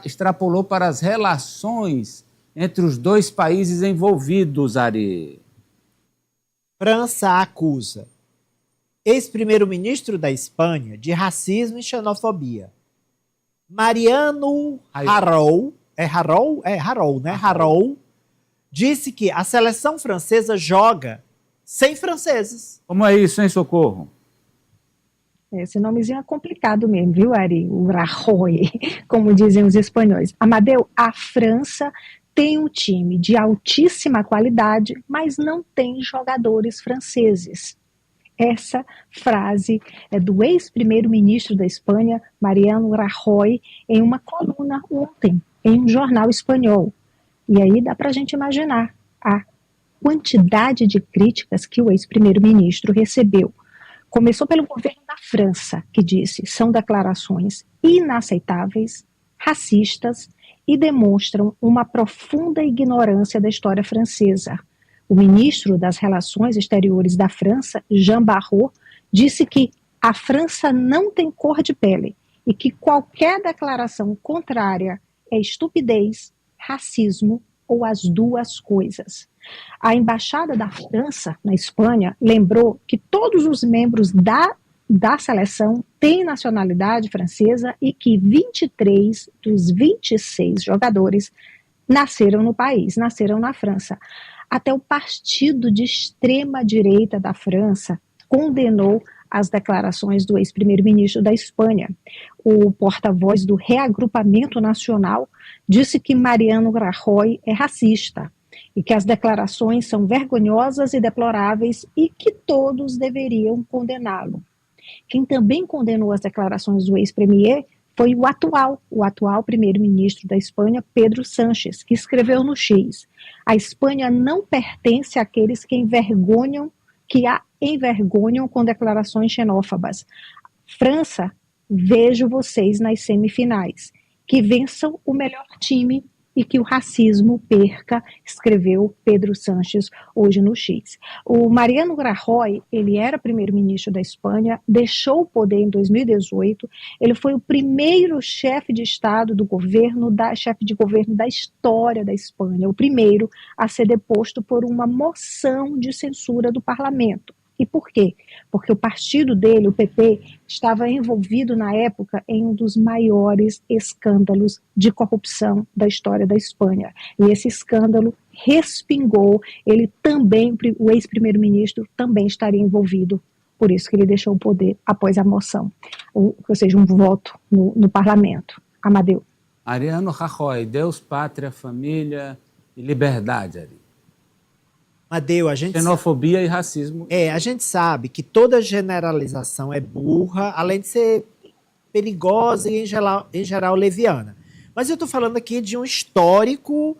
extrapolou para as relações entre os dois países envolvidos, Ari? França acusa ex-primeiro-ministro da Espanha de racismo e xenofobia. Mariano Rajoy, Rajoy disse que a seleção francesa joga sem franceses. Como é isso, hein, Socorro? Esse nomezinho é complicado mesmo, viu, Ari? O Rajoy, como dizem os espanhóis. Amadeu, a França tem um time de altíssima qualidade, mas não tem jogadores franceses. Essa frase é do ex-primeiro-ministro da Espanha, Mariano Rajoy, em uma coluna ontem, em um jornal espanhol. E aí dá para a gente imaginar a quantidade de críticas que o ex-primeiro-ministro recebeu. Começou pelo governo da França, que disse: são declarações inaceitáveis, racistas e demonstram uma profunda ignorância da história francesa. O ministro das Relações Exteriores da França, Jean Barrot, disse que a França não tem cor de pele e que qualquer declaração contrária é estupidez, racismo ou as duas coisas. A Embaixada da França na Espanha lembrou que todos os membros da seleção têm nacionalidade francesa e que 23 dos 26 jogadores nasceram no país, nasceram na França. Até o partido de extrema-direita da França condenou as declarações do ex-primeiro-ministro da Espanha. O porta-voz do Reagrupamento Nacional disse que Mariano Rajoy é racista e que as declarações são vergonhosas e deploráveis e que todos deveriam condená-lo. Quem também condenou as declarações do ex-premier foi o atual primeiro-ministro da Espanha, Pedro Sánchez, que escreveu no X: a Espanha não pertence àqueles que a envergonham com declarações xenófobas. França, vejo vocês nas semifinais. Que vençam o melhor time e que o racismo perca, escreveu Pedro Sánchez hoje no X. O Mariano Rajoy, ele era primeiro-ministro da Espanha, deixou o poder em 2018, ele foi o primeiro chefe de Estado chefe de governo da história da Espanha, o primeiro a ser deposto por uma moção de censura do parlamento. E por quê? Porque o partido dele, o PP, estava envolvido na época em um dos maiores escândalos de corrupção da história da Espanha. E esse escândalo respingou, ele também, o ex-primeiro-ministro também estaria envolvido, por isso que ele deixou o poder após a moção, ou seja, um voto no parlamento. Amadeu. Mariano Rajoy, Deus, pátria, família e liberdade, Ari. Amadeu, a gente xenofobia e racismo. A gente sabe que toda generalização é burra, além de ser perigosa e, em geral leviana. Mas eu estou falando aqui de um histórico,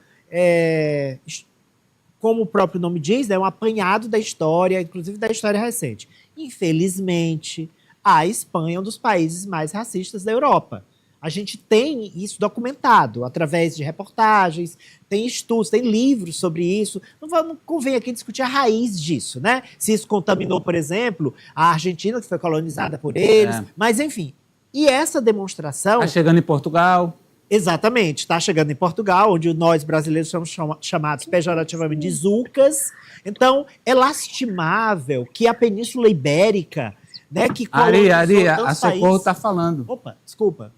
como o próprio nome diz, um apanhado da história, inclusive da história recente. Infelizmente, a Espanha é um dos países mais racistas da Europa. A gente tem isso documentado através de reportagens, tem estudos, tem livros sobre isso. Não convém aqui discutir a raiz disso, né? Se isso contaminou, por exemplo, a Argentina, que foi colonizada por eles. Mas, enfim. E essa demonstração... Está chegando em Portugal. Exatamente. Está chegando em Portugal, onde nós brasileiros somos chamados pejorativamente de zucas. Então, é lastimável que a Península Ibérica... né, que Ari, a Socorro está falando. Opa, desculpa.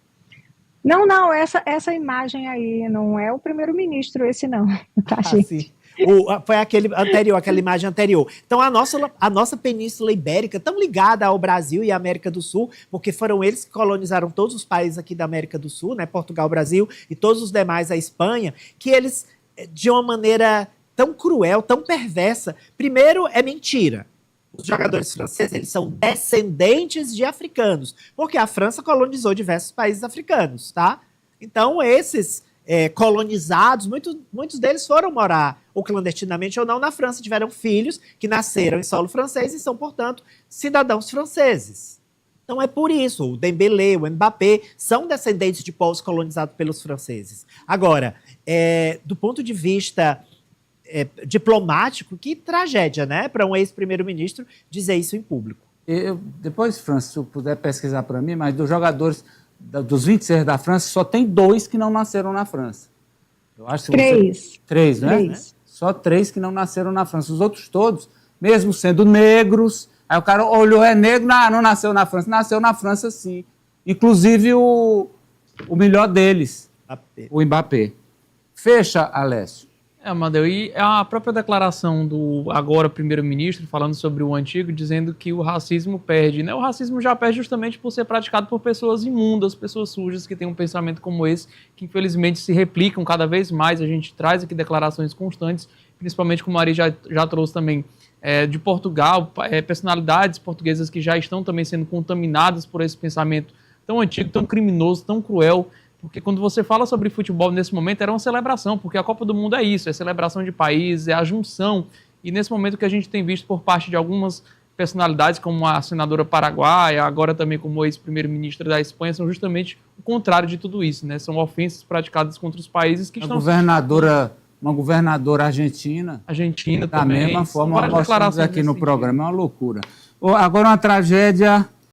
Não, essa imagem aí não é o primeiro-ministro, esse não, tá, gente? Sim. Foi aquela imagem anterior. Então, a nossa Península Ibérica, tão ligada ao Brasil e à América do Sul, porque foram eles que colonizaram todos os países aqui da América do Sul, né, Portugal, Brasil e todos os demais, a Espanha, que eles, de uma maneira tão cruel, tão perversa, primeiro é mentira. Os jogadores franceses, eles são descendentes de africanos, porque a França colonizou diversos países africanos, tá? Então, esses colonizados, muitos deles foram morar, ou clandestinamente ou não, na França, tiveram filhos que nasceram em solo francês e são, portanto, cidadãos franceses. Então, é por isso, o Dembélé, o Mbappé, são descendentes de povos colonizados pelos franceses. Agora, do ponto de vista... diplomático, que tragédia, né? Para um ex-primeiro-ministro dizer isso em público. Depois, Francis, se puder pesquisar para mim, mas dos jogadores dos 26 da França, só tem 2 que não nasceram na França. Eu acho que 3. 3, né? 3. Só 3 que não nasceram na França. Os outros todos, mesmo sendo negros, aí o cara olhou, é negro, não nasceu na França. Nasceu na França, sim. Inclusive o melhor deles, o Mbappé. Fecha, Alessio. Amadeu, e a própria declaração do agora primeiro-ministro, falando sobre o antigo, dizendo que o racismo perde, né? O racismo já perde justamente por ser praticado por pessoas imundas, pessoas sujas, que têm um pensamento como esse, que infelizmente se replicam cada vez mais. A gente traz aqui declarações constantes, principalmente como a Ari já trouxe também, de Portugal, personalidades portuguesas que já estão também sendo contaminadas por esse pensamento tão antigo, tão criminoso, tão cruel. Porque quando você fala sobre futebol nesse momento, era uma celebração, porque a Copa do Mundo é isso, é celebração de países, é a junção. E nesse momento que a gente tem visto por parte de algumas personalidades, como a senadora paraguaia, agora também como ex-primeiro-ministro da Espanha, são justamente o contrário de tudo isso, né? São ofensas praticadas contra os países que estão... Uma governadora argentina Argentina da também. mesma forma, nós mostramos aqui no sentido. programa, é uma loucura. Agora uma tragédia